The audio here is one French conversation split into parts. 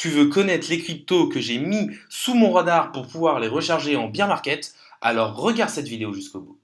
Tu veux connaître les cryptos que j'ai mis sous mon radar pour pouvoir les recharger en bear market? Alors regarde cette vidéo jusqu'au bout.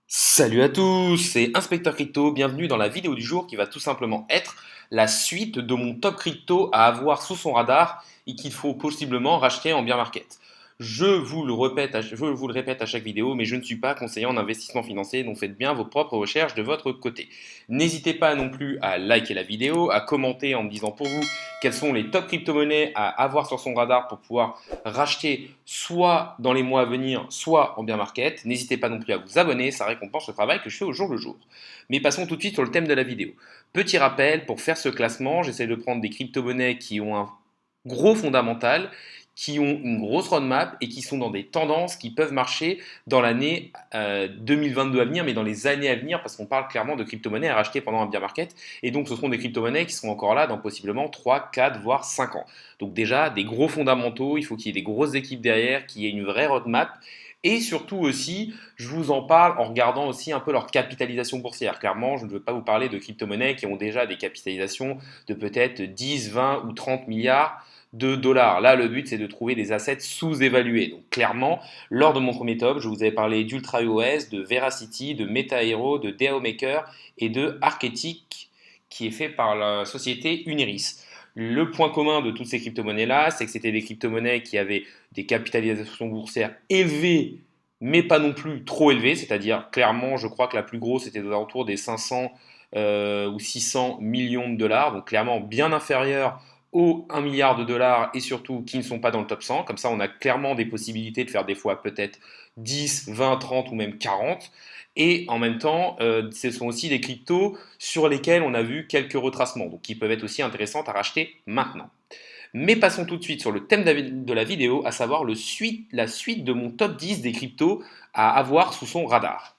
Salut à tous, c'est Inspecteur Crypto, bienvenue dans la vidéo du jour qui va tout simplement être la suite de mon top crypto à avoir sous son radar et qu'il faut possiblement racheter en bear market. Je vous le répète à chaque vidéo, mais je ne suis pas conseiller en investissement financier, donc faites bien vos propres recherches de votre côté. N'hésitez pas non plus à liker la vidéo, à commenter en me disant pour vous quelles sont les top crypto-monnaies à avoir sur son radar pour pouvoir racheter soit dans les mois à venir, soit en bear market. N'hésitez pas non plus à vous abonner, ça récompense le travail que je fais au jour le jour. Mais passons tout de suite sur le thème de la vidéo. Petit rappel, pour faire ce classement, j'essaie de prendre des crypto-monnaies qui ont un gros fondamental, qui ont une grosse roadmap et qui sont dans des tendances qui peuvent marcher dans l'année 2022 à venir, mais dans les années à venir, parce qu'on parle clairement de crypto-monnaies à racheter pendant un bear market, et donc ce seront des crypto-monnaies qui seront encore là dans possiblement 3, 4, voire 5 ans. Donc déjà, des gros fondamentaux, il faut qu'il y ait des grosses équipes derrière, qu'il y ait une vraie roadmap, et surtout aussi, je vous en parle en regardant aussi un peu leur capitalisation boursière. Clairement, je ne veux pas vous parler de crypto-monnaies qui ont déjà des capitalisations de peut-être 10, 20 ou 30 milliards de dollars. Là, le but, c'est de trouver des assets sous-évalués. Donc, clairement, lors de mon premier top, je vous avais parlé d'UltraOS, de Veracity, de MetaHero, de DAO Maker et de Arketic, qui est fait par la société Uniris. Le point commun de toutes ces crypto-monnaies-là, c'est que c'était des crypto-monnaies qui avaient des capitalisations boursières élevées, mais pas non plus trop élevées. C'est-à-dire, clairement, je crois que la plus grosse était aux alentours des 500 ou 600 millions de dollars. Donc, clairement, bien inférieure aux 1 milliard de dollars et surtout qui ne sont pas dans le top 100. Comme ça, on a clairement des possibilités de faire des fois peut-être 10, 20, 30 ou même 40. Et en même temps, ce sont aussi des cryptos sur lesquels on a vu quelques retracements, donc qui peuvent être aussi intéressantes à racheter maintenant. Mais passons tout de suite sur le thème de la vidéo, à savoir la suite de mon top 10 des cryptos à avoir sous son radar.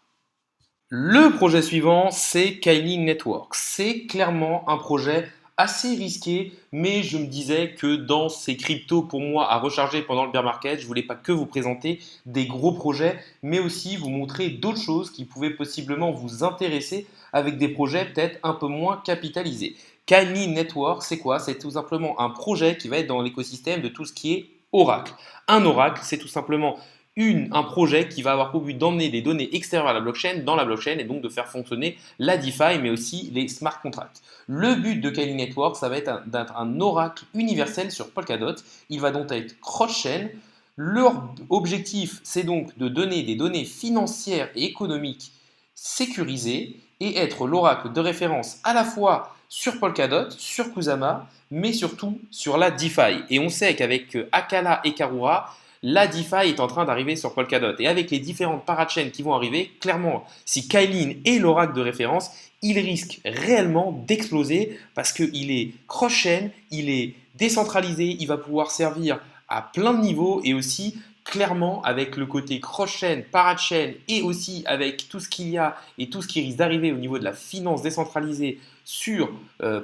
Le projet suivant, c'est Kyling Network. C'est clairement un projet assez risqué, mais je me disais que dans ces cryptos, pour moi, à recharger pendant le bear market, je voulais pas que vous présenter des gros projets, mais aussi vous montrer d'autres choses qui pouvaient possiblement vous intéresser avec des projets peut-être un peu moins capitalisés. Kyling Network, c'est quoi? C'est tout simplement un projet qui va être dans l'écosystème de tout ce qui est Oracle. Un Oracle, c'est tout simplement un projet qui va avoir pour but d'emmener des données extérieures à la blockchain dans la blockchain et donc de faire fonctionner la DeFi mais aussi les smart contracts. Le but de Kyling Network, ça va être d'être un oracle universel sur Polkadot. Il va donc être cross-chain. Leur objectif, c'est donc de donner des données financières et économiques sécurisées et être l'oracle de référence à la fois sur Polkadot, sur Kusama, mais surtout sur la DeFi. Et on sait qu'avec Akala et Karura, la DeFi est en train d'arriver sur Polkadot. Et avec les différentes parachains qui vont arriver, clairement, si Kyling est l'oracle de référence, il risque réellement d'exploser parce qu'il est cross-chain, il est décentralisé, il va pouvoir servir à plein de niveaux et aussi clairement avec le côté cross-chain, parachain et aussi avec tout ce qu'il y a et tout ce qui risque d'arriver au niveau de la finance décentralisée sur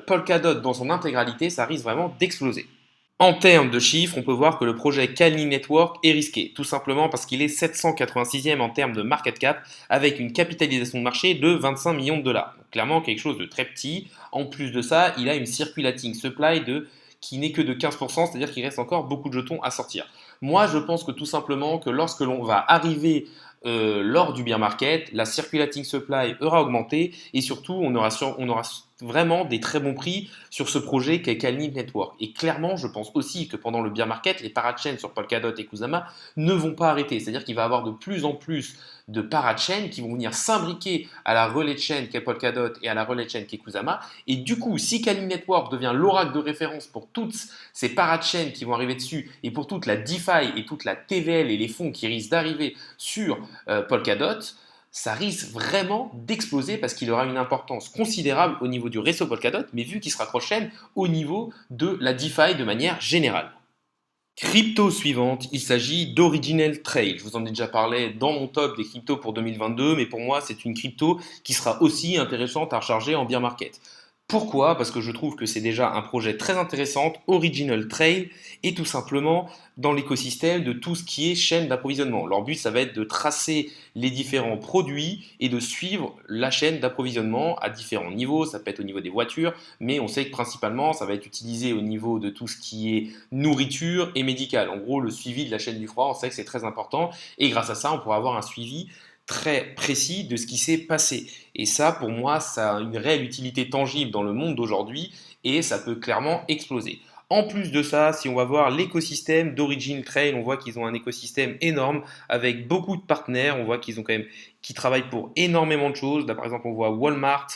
Polkadot dans son intégralité, ça risque vraiment d'exploser. En termes de chiffres, on peut voir que le projet Kyling Network est risqué, tout simplement parce qu'il est 786e en termes de market cap, avec une capitalisation de marché de 25 millions de dollars. Donc, clairement quelque chose de très petit. En plus de ça, il a une circulating supply qui n'est que de 15%, c'est-à-dire qu'il reste encore beaucoup de jetons à sortir. Moi, je pense que tout simplement que lorsque l'on va arriver lors du bear market, la circulating supply aura augmenté et surtout on aura vraiment des très bons prix sur ce projet qu'est Kyling Network. Et clairement, je pense aussi que pendant le bear market, les parachains sur Polkadot et Kusama ne vont pas arrêter. C'est-à-dire qu'il va y avoir de plus en plus de parachains qui vont venir s'imbriquer à la relais chain qu'est Polkadot et à la relais chain qu'est Kusama. Et du coup, si Kyling Network devient l'oracle de référence pour toutes ces parachains qui vont arriver dessus et pour toute la DeFi et toute la TVL et les fonds qui risquent d'arriver sur Polkadot, ça risque vraiment d'exploser parce qu'il aura une importance considérable au niveau du réseau Polkadot, mais vu qu'il sera cross-chain au niveau de la DeFi de manière générale. Crypto suivante, il s'agit d'Original Trail. Je vous en ai déjà parlé dans mon top des cryptos pour 2022, mais pour moi, c'est une crypto qui sera aussi intéressante à recharger en bear market. Pourquoi? Parce que je trouve que c'est déjà un projet très intéressant, Original Trail, et tout simplement dans l'écosystème de tout ce qui est chaîne d'approvisionnement. Leur but, ça va être de tracer les différents produits et de suivre la chaîne d'approvisionnement à différents niveaux. Ça peut être au niveau des voitures, mais on sait que principalement, ça va être utilisé au niveau de tout ce qui est nourriture et médical. En gros, le suivi de la chaîne du froid, on sait que c'est très important, et grâce à ça, on pourra avoir un suivi très précis de ce qui s'est passé. Et ça, pour moi, ça a une réelle utilité tangible dans le monde d'aujourd'hui et ça peut clairement exploser. En plus de ça, si on va voir l'écosystème d'Origin Trail, on voit qu'ils ont un écosystème énorme avec beaucoup de partenaires. On voit qu'ils ont quand même qui travaillent pour énormément de choses. Là, par exemple, on voit Walmart,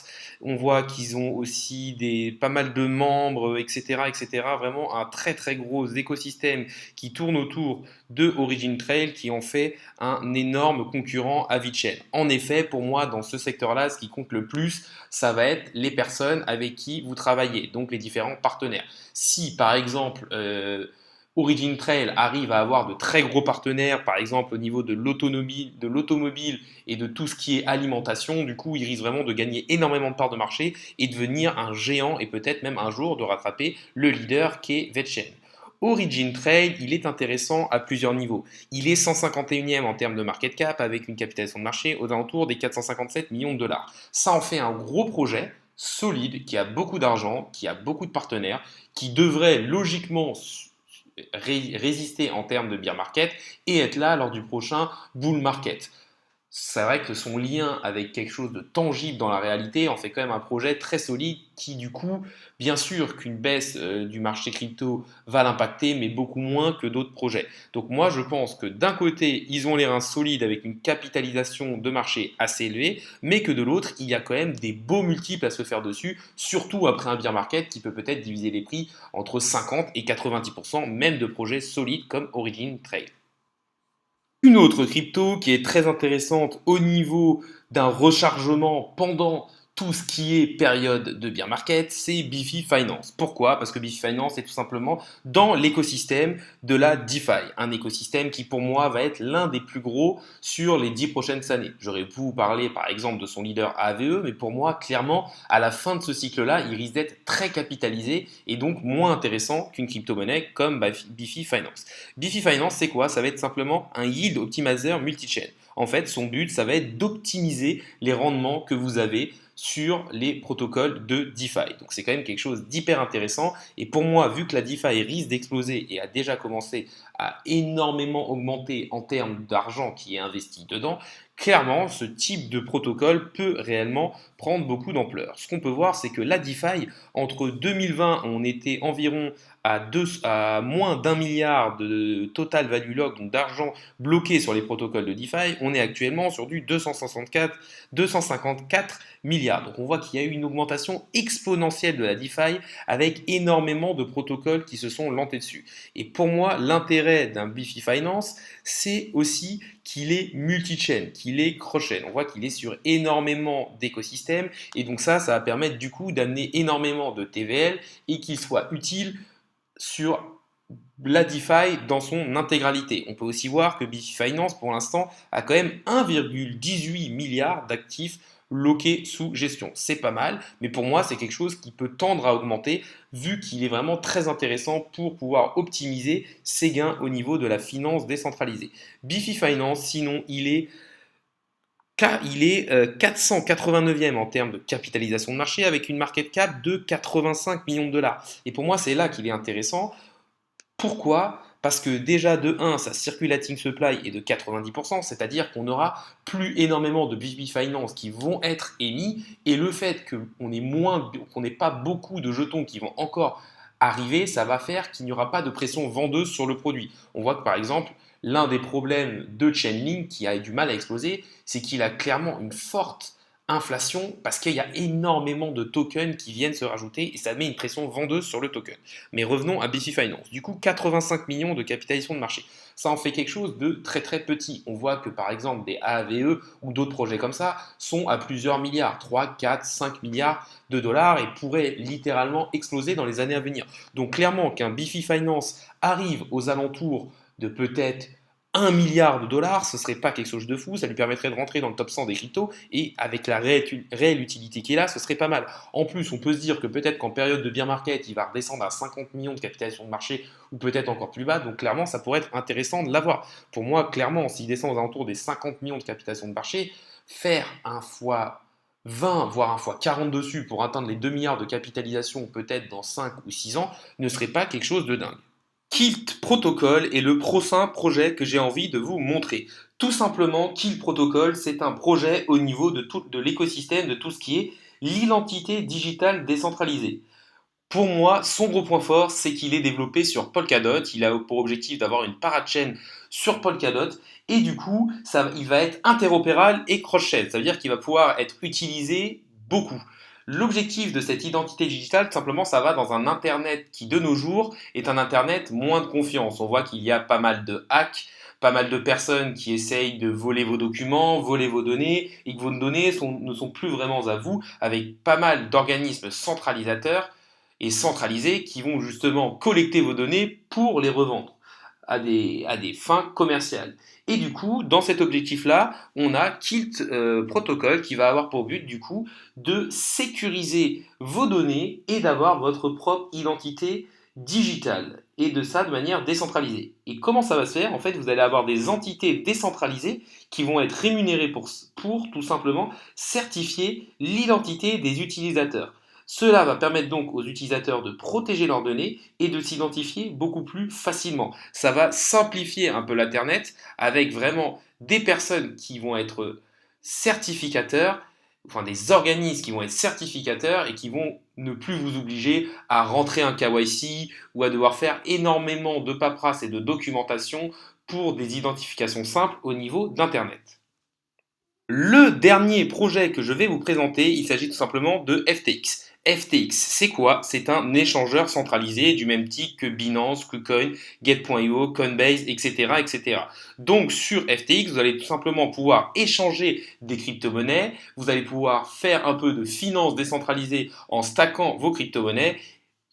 on voit qu'ils ont aussi pas mal de membres, etc., etc. Vraiment un très très gros écosystème qui tourne autour de Origin Trail, qui en fait un énorme concurrent à VeChain. En effet, pour moi, dans ce secteur-là, ce qui compte le plus, ça va être les personnes avec qui vous travaillez, donc les différents partenaires. Si par exemple Origin Trail arrive à avoir de très gros partenaires, par exemple au niveau de l'automobile et de tout ce qui est alimentation, du coup, ils risquent vraiment de gagner énormément de parts de marché et devenir un géant et peut-être même un jour de rattraper le leader qui est VeChain. Origin Trail, il est intéressant à plusieurs niveaux. Il est 151e en termes de market cap avec une capitalisation de marché aux alentours des 457 millions de dollars. Ça en fait un gros projet solide qui a beaucoup d'argent, qui a beaucoup de partenaires, qui devrait logiquement résister en termes de bear market et être là lors du prochain bull market. C'est vrai que son lien avec quelque chose de tangible dans la réalité en fait quand même un projet très solide qui du coup, bien sûr qu'une baisse du marché crypto va l'impacter, mais beaucoup moins que d'autres projets. Donc moi je pense que d'un côté, ils ont les reins solides avec une capitalisation de marché assez élevée, mais que de l'autre, il y a quand même des beaux multiples à se faire dessus, surtout après un bear market qui peut peut-être diviser les prix entre 50 et 90%, même de projets solides comme Origin Trail. Une autre crypto qui est très intéressante au niveau d'un rechargement pendant tout ce qui est période de bear market, c'est Bifi Finance. Pourquoi? Parce que Bifi Finance est tout simplement dans l'écosystème de la DeFi, un écosystème qui pour moi va être l'un des plus gros sur les 10 prochaines années. J'aurais pu vous parler par exemple de son leader AVE, mais pour moi clairement à la fin de ce cycle-là, il risque d'être très capitalisé et donc moins intéressant qu'une crypto-monnaie comme Bifi Finance. Bifi Finance, c'est quoi? Ça va être simplement un yield optimizer multi-chain. En fait, son but, ça va être d'optimiser les rendements que vous avez sur les protocoles de DeFi. Donc c'est quand même quelque chose d'hyper intéressant. Et pour moi, vu que la DeFi risque d'exploser et a déjà commencé à énormément augmenter en termes d'argent qui est investi dedans, clairement, ce type de protocole peut réellement prendre beaucoup d'ampleur. Ce qu'on peut voir, c'est que la DeFi, entre 2020, on était environ à moins d'1 milliard de total value lock, donc d'argent bloqué sur les protocoles de DeFi, on est actuellement sur du 254 milliards. Donc on voit qu'il y a eu une augmentation exponentielle de la DeFi avec énormément de protocoles qui se sont lantés dessus. Et pour moi, l'intérêt d'un Bifi Finance, c'est aussi qu'il est multi-chain, qu'il est cross-chain. On voit qu'il est sur énormément d'écosystèmes et donc ça va permettre du coup d'amener énormément de TVL et qu'il soit utile sur la DeFi dans son intégralité. On peut aussi voir que Bifi Finance, pour l'instant, a quand même 1,18 milliard d'actifs loqués sous gestion. C'est pas mal, mais pour moi, c'est quelque chose qui peut tendre à augmenter vu qu'il est vraiment très intéressant pour pouvoir optimiser ses gains au niveau de la finance décentralisée. Bifi Finance, sinon, il est 489e en termes de capitalisation de marché avec une market cap de 85 millions de dollars. Et pour moi, c'est là qu'il est intéressant. Pourquoi? Parce que déjà de 1, sa circulating supply est de 90%, c'est-à-dire qu'on n'aura plus énormément de BB Finance qui vont être émis, et le fait qu'on n'ait pas beaucoup de jetons qui vont encore arriver, ça va faire qu'il n'y aura pas de pression vendeuse sur le produit. On voit que par exemple, l'un des problèmes de Chainlink qui a du mal à exploser, c'est qu'il a clairement une forte inflation parce qu'il y a énormément de tokens qui viennent se rajouter et ça met une pression vendeuse sur le token. Mais revenons à Bifi Finance. Du coup, 85 millions de capitalisation de marché. Ça en fait quelque chose de très très petit. On voit que par exemple des AAVE ou d'autres projets comme ça sont à plusieurs milliards, 3, 4, 5 milliards de dollars et pourraient littéralement exploser dans les années à venir. Donc clairement qu'un Bifi Finance arrive aux alentours de peut-être 1 milliard de dollars, ce serait pas quelque chose de fou, ça lui permettrait de rentrer dans le top 100 des cryptos, et avec la réelle utilité qu'il a, ce serait pas mal. En plus, on peut se dire que peut-être qu'en période de bear market, il va redescendre à 50 millions de capitalisation de marché, ou peut-être encore plus bas, donc clairement, ça pourrait être intéressant de l'avoir. Pour moi, clairement, s'il descend aux alentours des 50 millions de capitalisation de marché, faire un fois 20, voire un fois 40 dessus pour atteindre les 2 milliards de capitalisation peut-être dans 5 ou 6 ans, ne serait pas quelque chose de dingue. Kilt Protocol est le prochain projet que j'ai envie de vous montrer. Tout simplement, Kilt Protocol, c'est un projet au niveau de l'écosystème, de tout ce qui est l'identité digitale décentralisée. Pour moi, son gros point fort, c'est qu'il est développé sur Polkadot. Il a pour objectif d'avoir une parachain sur Polkadot. Et du coup, il va être interopérable et cross-chain. Ça veut dire qu'il va pouvoir être utilisé beaucoup. L'objectif de cette identité digitale, tout simplement, ça va dans un Internet qui, de nos jours, est un Internet moins de confiance. On voit qu'il y a pas mal de hacks, pas mal de personnes qui essayent de voler vos documents, voler vos données, et que vos données ne sont plus vraiment à vous, avec pas mal d'organismes centralisateurs et centralisés qui vont justement collecter vos données pour les revendre à des fins commerciales. Et du coup, dans cet objectif-là, on a Kilt Protocol qui va avoir pour but du coup de sécuriser vos données et d'avoir votre propre identité digitale. Et de ça de manière décentralisée. Et comment ça va se faire? En fait, vous allez avoir des entités décentralisées qui vont être rémunérées pour tout simplement certifier l'identité des utilisateurs. Cela va permettre donc aux utilisateurs de protéger leurs données et de s'identifier beaucoup plus facilement. Ça va simplifier un peu l'Internet avec vraiment des personnes qui vont être certificateurs, enfin des organismes qui vont être certificateurs et qui vont ne plus vous obliger à rentrer un KYC ou à devoir faire énormément de paperasse et de documentation pour des identifications simples au niveau d'Internet. Le dernier projet que je vais vous présenter, il s'agit tout simplement de FTX. FTX, c'est quoi? C'est un échangeur centralisé du même type que Binance, KuCoin, Get.io, Coinbase, etc., etc. Donc sur FTX, vous allez tout simplement pouvoir échanger des crypto-monnaies, vous allez pouvoir faire un peu de finance décentralisée en stackant vos crypto-monnaies.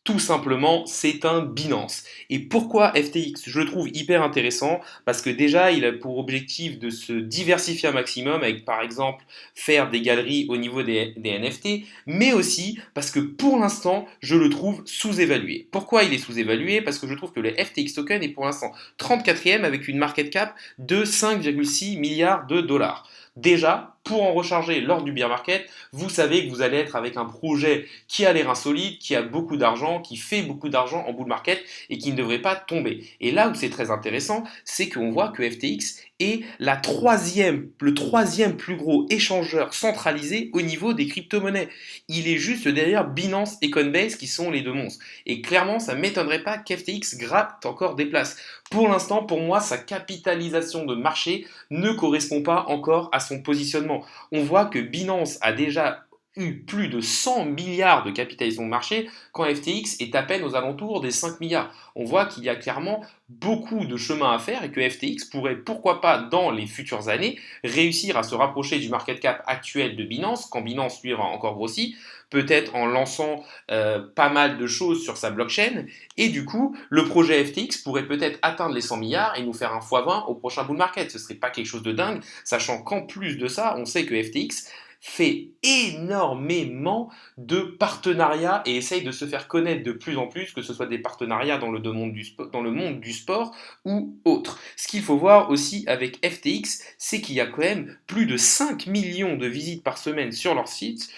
Tout simplement, c'est un Binance. Et pourquoi FTX? Je le trouve hyper intéressant parce que déjà, il a pour objectif de se diversifier un maximum avec par exemple faire des galeries au niveau des NFT, mais aussi parce que pour l'instant, je le trouve sous-évalué. Pourquoi il est sous-évalué? Parce que je trouve que le FTX token est pour l'instant 34e avec une market cap de 5,6 milliards de dollars. Déjà, pour en recharger lors du bear market, vous savez que vous allez être avec un projet qui a l'air insolite, qui a beaucoup d'argent, qui fait beaucoup d'argent en bull market et qui ne devrait pas tomber. Et là où c'est très intéressant, c'est qu'on voit que FTX est le troisième plus gros échangeur centralisé au niveau des crypto-monnaies. Il est juste derrière Binance et Coinbase qui sont les deux monstres. Et clairement, ça ne m'étonnerait pas qu'FTX gratte encore des places. Pour l'instant, pour moi, sa capitalisation de marché ne correspond pas encore à son positionnement. On voit que Binance a déjà eu plus de 100 milliards de capitalisation de marché quand FTX est à peine aux alentours des 5 milliards. On voit qu'il y a clairement beaucoup de chemin à faire et que FTX pourrait, pourquoi pas, dans les futures années, réussir à se rapprocher du market cap actuel de Binance, quand Binance lui aura encore grossi, peut-être en lançant pas mal de choses sur sa blockchain. Et du coup, le projet FTX pourrait peut-être atteindre les 100 milliards et nous faire un x20 au prochain bull market. Ce serait pas quelque chose de dingue, sachant qu'en plus de ça, on sait que FTX fait énormément de partenariats et essaye de se faire connaître de plus en plus, que ce soit des partenariats dans le monde du sport ou autre. Ce qu'il faut voir aussi avec FTX, c'est qu'il y a quand même plus de 5 millions de visites par semaine sur leur site,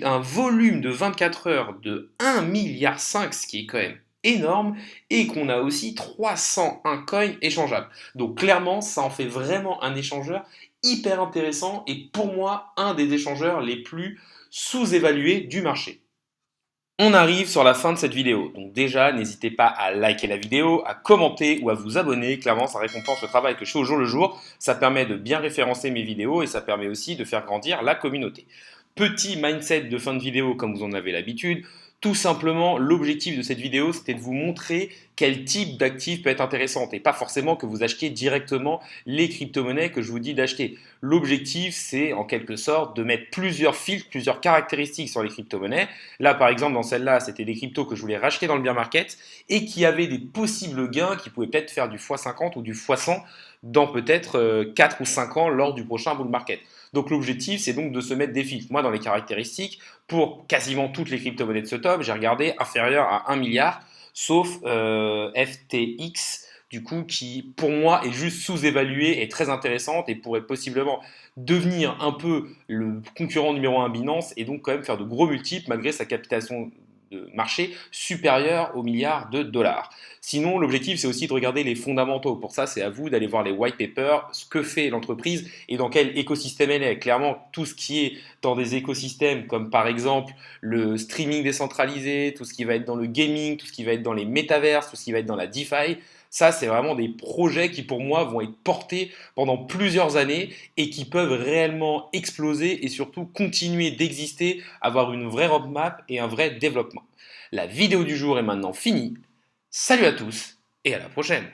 un volume de 24 heures de 1,5 milliard, ce qui est quand même énorme, et qu'on a aussi 301 coins échangeables. Donc clairement, ça en fait vraiment un échangeur hyper intéressant et pour moi, un des échangeurs les plus sous-évalués du marché. On arrive sur la fin de cette vidéo, donc déjà n'hésitez pas à liker la vidéo, à commenter ou à vous abonner, clairement ça récompense le travail que je fais au jour le jour, ça permet de bien référencer mes vidéos et ça permet aussi de faire grandir la communauté. Petit mindset de fin de vidéo comme vous en avez l'habitude, tout simplement l'objectif de cette vidéo c'était de vous montrer quel type d'actif peut être intéressant et pas forcément que vous achetiez directement les crypto-monnaies que je vous dis d'acheter. L'objectif c'est en quelque sorte de mettre plusieurs filtres, plusieurs caractéristiques sur les crypto-monnaies. Là par exemple dans celle-là c'était des cryptos que je voulais racheter dans le bear market et qui avaient des possibles gains qui pouvaient peut-être faire du x50 ou du x100 dans peut-être 4 ou 5 ans lors du prochain bull market. Donc l'objectif, c'est donc de se mettre des filtres. Moi, dans les caractéristiques, pour quasiment toutes les crypto-monnaies de ce top, j'ai regardé inférieur à 1 milliard, sauf FTX, du coup, qui pour moi est juste sous-évaluée et très intéressante et pourrait possiblement devenir un peu le concurrent numéro un Binance et donc quand même faire de gros multiples malgré sa capitalisation de marché supérieure au milliard de dollars. Sinon, l'objectif, c'est aussi de regarder les fondamentaux. Pour ça, c'est à vous d'aller voir les white papers, ce que fait l'entreprise et dans quel écosystème elle est. Clairement, tout ce qui est dans des écosystèmes comme par exemple le streaming décentralisé, tout ce qui va être dans le gaming, tout ce qui va être dans les métaverses, tout ce qui va être dans la DeFi, ça, c'est vraiment des projets qui, pour moi, vont être portés pendant plusieurs années et qui peuvent réellement exploser et surtout continuer d'exister, avoir une vraie roadmap et un vrai développement. La vidéo du jour est maintenant finie. Salut à tous et à la prochaine.